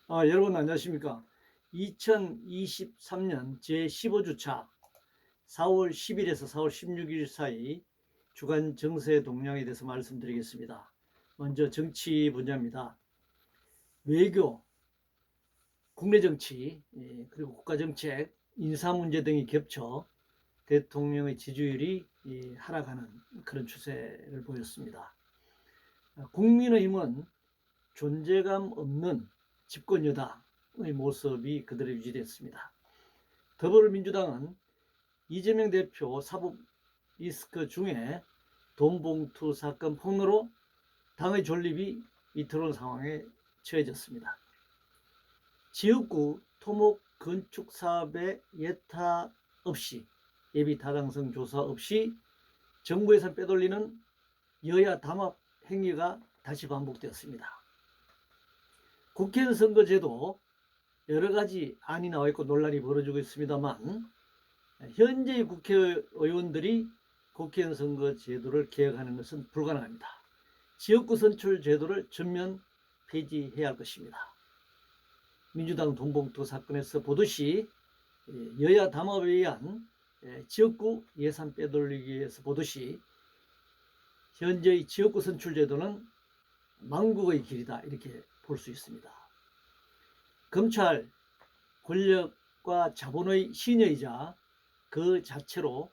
여러분 안녕하십니까? 2023년 제15주차 4월 10일에서 4월 16일 사이 주간 정세 동향에 대해서 말씀드리겠습니다. 먼저 정치 분야입니다. 외교, 국내 정치, 그리고 국가정책, 인사문제 등이 겹쳐 대통령의 지지율이 하락하는 그런 추세를 보였습니다. 국민의힘은 존재감 없는 집권여당의 모습이 그대로 유지됐습니다. 더불어민주당은 이재명 대표 사법 리스크 중에 돈봉투 사건 폭로로 당의 존립이 위태로운 상황에 처해졌습니다. 지역구 토목 건축 사업의 예타 없이 예비 타당성 조사 없이 정부 예산 빼돌리는 여야 담합 행위가 다시 반복되었습니다. 국회의원 선거제도 여러 가지 안이 나와 있고 논란이 벌어지고 있습니다만 현재의 국회의원들이 국회의원 선거제도를 개혁하는 것은 불가능합니다. 지역구 선출 제도를 전면 폐지해야 할 것입니다. 민주당 돈봉투 사건에서 보듯이 여야 담합에 의한 지역구 예산 빼돌리기에서 보듯이 현재의 지역구 선출 제도는 망국의 길이다 이렇게 볼 수 있습니다. 검찰 권력과 자본의 신여이자 그 자체로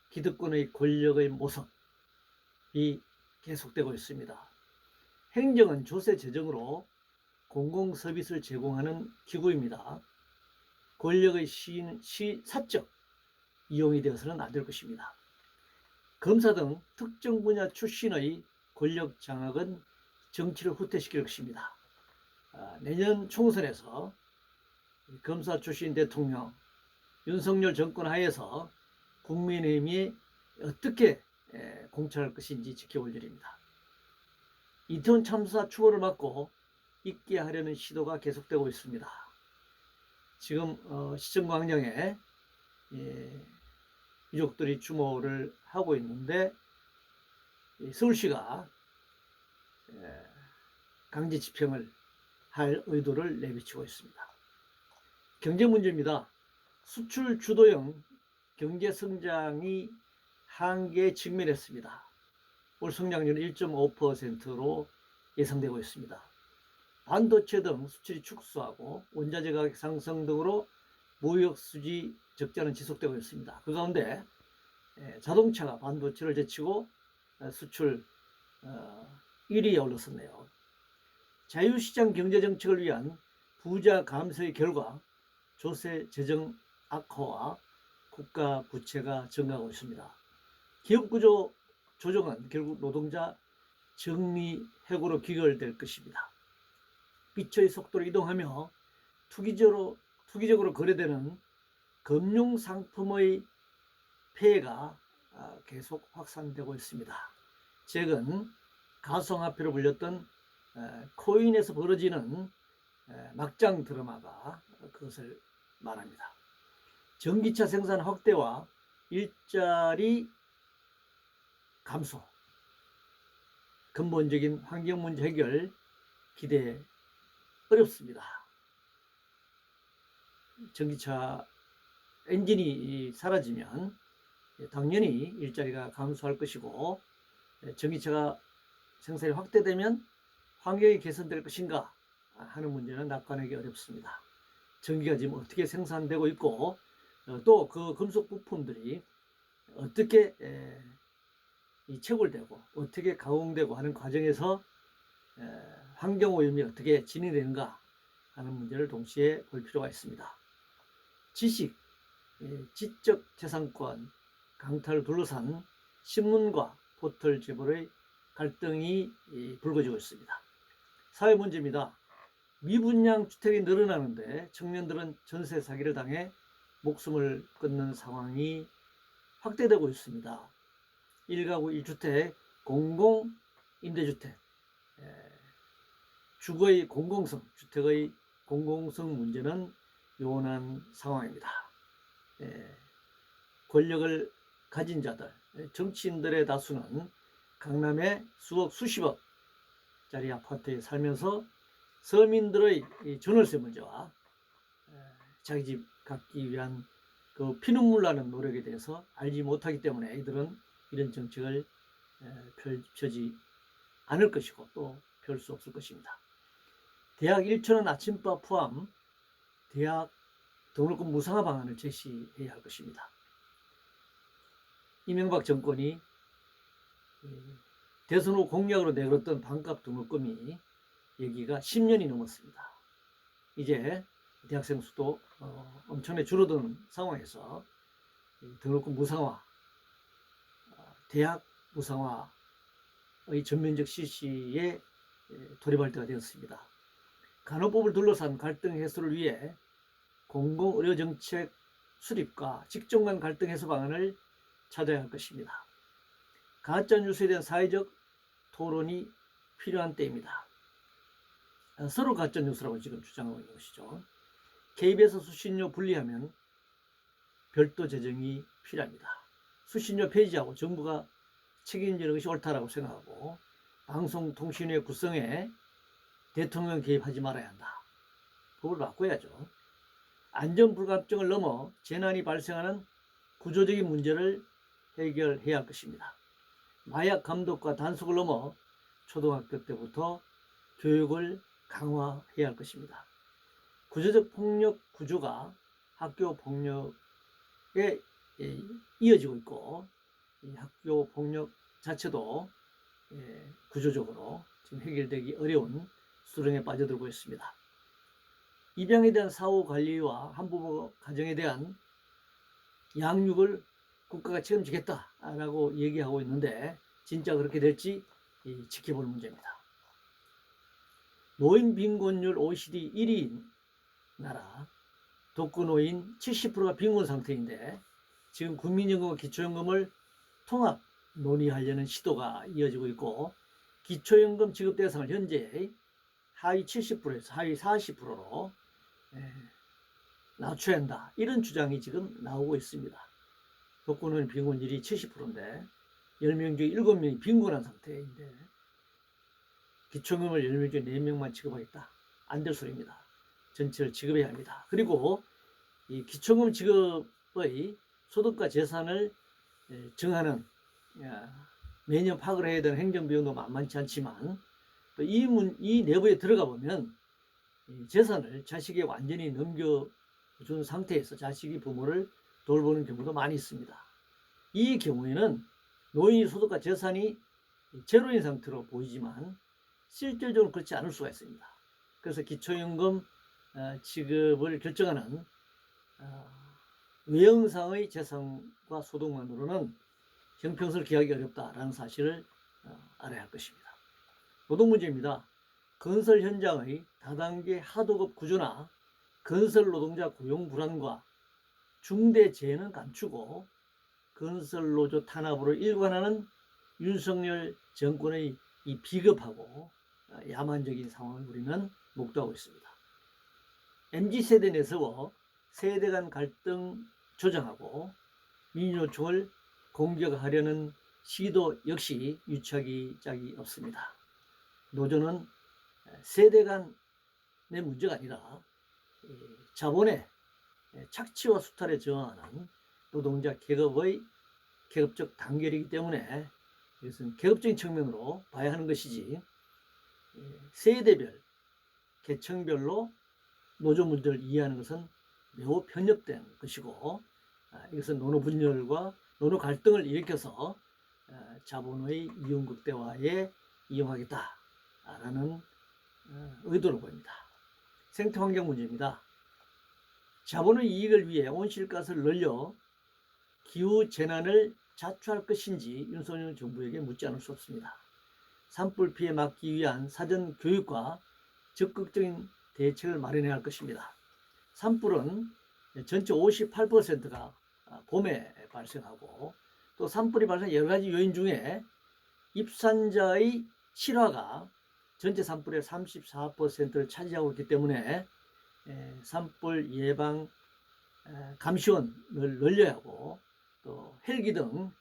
기득권의 권력의 모습이 계속되고 있습니다. 행정은 조세 재정으로 공공서비스를 제공하는 기구입니다. 권력의 사적 이용이 되어서는 안 될 것입니다. 검사 등 특정 분야 출신의 권력 장악은 정치를 후퇴시킬 것입니다. 내년 총선에서 검사 출신 대통령 윤석열 정권 하에서 국민의힘이 어떻게 공천할 것인지 지켜볼 일입니다. 이태원 참사 추모를 막고 잊게 하려는 시도가 계속되고 있습니다. 지금 시청광장에 유족들이 추모를 하고 있는데 서울시가 강제 집행을 할 의도를 내비치고 있습니다. 경제 문제입니다. 수출 주도형 경제 성장이 한계에 직면했습니다. 올 성장률은 1.5%로 예상되고 있습니다. 반도체 등 수출이 축소하고 원자재 가격 상승 등으로 무역 수지 적자는 지속되고 있습니다. 그 가운데 자동차가 반도체를 제치고 수출 1위에 올랐었네요. 자유시장 경제정책을 위한 부자 감소의 결과 조세 재정 악화와 국가 부채가 증가하고 있습니다. 기업구조 조정은 결국 노동자 정리해고로 귀결될 것입니다. 빛의 속도로 이동하며 투기적으로 거래되는 금융상품의 폐해가 계속 확산되고 있습니다. 최근 가상화폐로 불렸던 코인에서 벌어지는 막장 드라마가 그것을 말합니다. 전기차 생산 확대와 일자리 감소, 근본적인 환경 문제 해결 기대 어렵습니다. 전기차 엔진이 사라지면 당연히 일자리가 감소할 것이고 전기차가 생산이 확대되면 환경이 개선될 것인가 하는 문제는 낙관하기 어렵습니다. 전기가 지금 어떻게 생산되고 있고 또 그 금속 부품들이 어떻게 채굴되고 어떻게 가공되고 하는 과정에서 환경오염이 어떻게 진행되는가 하는 문제를 동시에 볼 필요가 있습니다. 지적재산권 강탈을 둘러싼 신문과 포털 재벌의 갈등이 불거지고 있습니다. 사회 문제입니다. 미분양 주택이 늘어나는데 청년들은 전세 사기를 당해 목숨을 끊는 상황이 확대되고 있습니다. 1가구 1주택, 공공임대주택, 주거의 공공성, 주택의 공공성 문제는 요원한 상황입니다. 권력을 가진 자들, 정치인들의 다수는 강남의 수십억짜리 아파트에 살면서 서민들의 이 전월세 문제와 자기 집 갖기 위한 그 피눈물 나는 노력에 대해서 알지 못하기 때문에 이들은 이런 정책을 펼쳐지 않을 것이고 또 펼 수 없을 것입니다. 대학 1,000원 아침밥 포함 대학 등록금 무상화 방안을 제시해야 할 것입니다. 이명박 정권이 대선 후 공약으로 내걸었던 반값 등록금이 얘기가 10년이 넘었습니다. 이제 대학생 수도 엄청나게 줄어드는 상황에서 등록금 무상화, 대학 무상화의 전면적 실시에 돌입할 때가 되었습니다. 간호법을 둘러싼 갈등 해소를 위해 공공의료정책 수립과 직종 간 갈등 해소 방안을 찾아야 할 것입니다. 가짜뉴스에 대한 사회적 토론이 필요한 때입니다. 서로 가짜뉴스라고 지금 주장하고 있는 것이죠. KBS 수신료 분리하면 별도 재정이 필요합니다. 수신료 폐지하고 정부가 책임지는 것이 옳다라고 생각하고 방송통신의 구성에 대통령 개입하지 말아야 한다. 법을 바꿔야죠. 안전불감증을 넘어 재난이 발생하는 구조적인 문제를 해결해야 할 것입니다. 마약 감독과 단속을 넘어 초등학교 때부터 교육을 강화해야 할 것입니다. 구조적 폭력 구조가 학교 폭력에 이어지고 있고 이 학교 폭력 자체도 구조적으로 지금 해결되기 어려운 수렁에 빠져들고 있습니다. 입양에 대한 사후 관리와 한부모 가정에 대한 양육을 국가가 책임지겠다라고 얘기하고 있는데 진짜 그렇게 될지 지켜볼 문제입니다. 노인 빈곤율 OECD 1위인 나라, 독거노인 70%가 빈곤 상태인데 지금 국민연금과 기초연금을 통합 논의하려는 시도가 이어지고 있고 기초연금 지급 대상을 현재 하위 70%에서 하위 40%로 낮춰야 한다. 이런 주장이 지금 나오고 있습니다. 독거노인 빈곤율이 70%인데 10명 중에 7명이 빈곤한 상태인데 기초연금을 10명 중에 4명만 지급하겠다. 안 될 소리입니다. 전체를 지급해야 합니다. 그리고 이 기초연금 지급의 소득과 재산을 정하는 매년 파악을 해야 되는 행정비용도 만만치 않지만 또 이 내부에 들어가 보면 재산을 자식에게 완전히 넘겨준 상태에서 자식이 부모를 돌보는 경우도 많이 있습니다. 이 경우에는 노인의 소득과 재산이 제로인 상태로 보이지만 실질적으로 그렇지 않을 수가 있습니다. 그래서 기초연금 지급을 결정하는 외형상의 재산과 소득만으로는 형평성을 기하기 어렵다라는 사실을 알아야 할 것입니다. 노동 문제입니다. 건설 현장의 다단계 하도급 구조나 건설 노동자 고용 불안과 중대 재해는 감추고 건설 노조 탄압으로 일관하는 윤석열 정권의 이 비겁하고 야만적인 상황을 우리는 목도하고 있습니다. MZ세대 내세워 세대 간 갈등 조장하고 민주노총을 공격하려는 시도 역시 유착이 짝이 없습니다. 노조는 세대 간의 문제가 아니라 자본의 착취와 수탈에 저항하는 노동자 계급의 계급적 단결이기 때문에 이것은 계급적인 측면으로 봐야 하는 것이지 세대별, 계층별로 노조 문제를 이해하는 것은 매우 편협된 것이고 이것은 노노 분열과 노노 갈등을 일으켜서 자본의 이용 극대화에 이용하겠다라는 의도로 보입니다. 생태환경 문제입니다. 자본의 이익을 위해 온실가스를 늘려 기후재난을 자초할 것인지 윤석열 정부에게 묻지 않을 수 없습니다. 산불 피해 막기 위한 사전 교육과 적극적인 대책을 마련해야 할 것입니다. 산불은 전체 58%가 봄에 발생하고 또 산불이 발생한 여러 가지 요인 중에 입산자의 실화가 전체 산불의 34%를 차지하고 있기 때문에 산불 예방 감시원을 늘려야 하고 또 헬기 등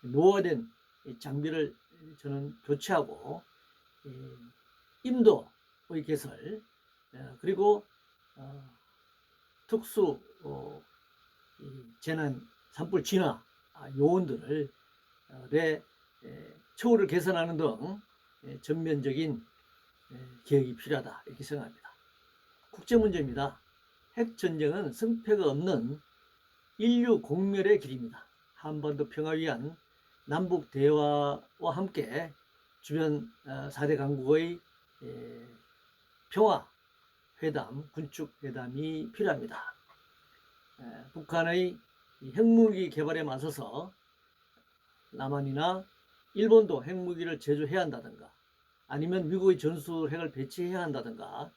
노후화된 장비를 저는 교체하고 인도의 개설 그리고 특수 이 재난 산불 진화 요원들의 처우를 개선하는 등 전면적인 개혁이 필요하다 이렇게 생각합니다. 국제 문제입니다. 핵전쟁은 승패가 없는 인류 공멸의 길입니다. 한반도 평화 위한 남북 대화와 함께 주변 4대 강국의 평화 회담, 군축 회담이 필요합니다. 북한의 핵무기 개발에 맞서서 남한이나 일본도 핵무기를 제조해야 한다든가 아니면 미국의 전술핵을 배치해야 한다든가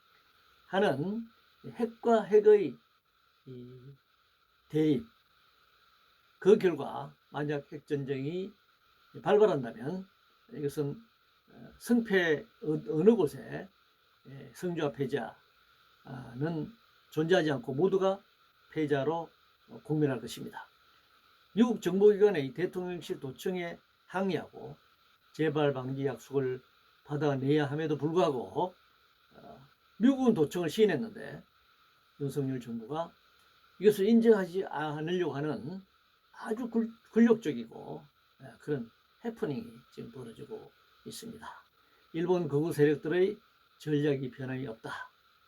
하는 핵과 핵의 대립, 그 결과 만약 핵전쟁이 발발한다면 이것은 승패 어느 곳에 승자와 패자는 존재하지 않고 모두가 패자로 공멸할 것입니다. 미국 정보기관의 대통령실 도청에 항의하고 재발 방지 약속을 받아내야 함에도 불구하고 미국은 도청을 시인했는데 윤석열 정부가 이것을 인정하지 않으려고 하는 아주 굴욕적이고 그런 해프닝이 지금 벌어지고 있습니다. 일본 극우 세력들의 전략이 변함이 없다.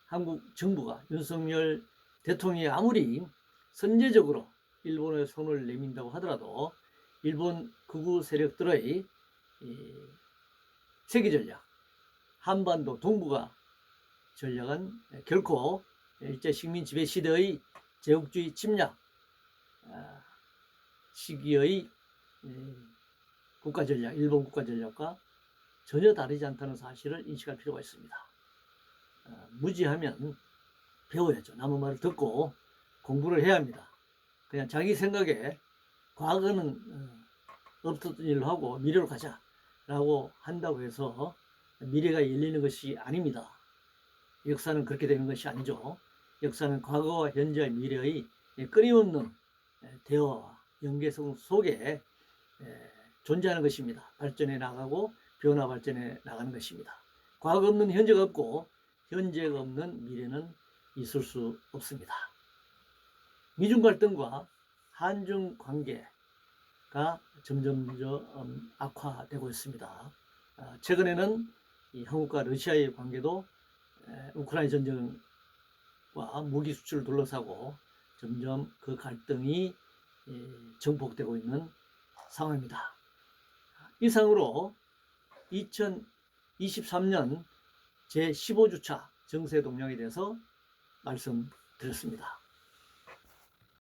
한국 정부가 윤석열 대통령이 아무리 선제적으로 일본의 손을 내민다고 하더라도 일본 극우 세력들의 세계 전략, 한반도 동북아 전략은 결코 일제 식민 지배 시대의 제국주의 침략 시기의 국가 전략, 일본 국가 전략과 전혀 다르지 않다는 사실을 인식할 필요가 있습니다. 무지하면 배워야죠. 남의 말을 듣고 공부를 해야 합니다. 그냥 자기 생각에 과거는 없었던 일로 하고 미래로 가자라고 한다고 해서 미래가 열리는 것이 아닙니다. 역사는 그렇게 되는 것이 아니죠. 역사는 과거와 현재와 미래의 끊임없는 대화와 연계성 속에 존재하는 것입니다. 발전해 나가고 변화 발전해 나가는 것입니다. 과거 없는 현재가 없고 현재가 없는 미래는 있을 수 없습니다. 미중 갈등과 한중 관계가 점점 악화되고 있습니다. 최근에는 이 한국과 러시아의 관계도 우크라이나 전쟁과 무기 수출을 둘러싸고 점점 그 갈등이 증폭되고 있는 상황입니다. 이상으로 2023년 제15주차 정세동향에 대해서 말씀드렸습니다.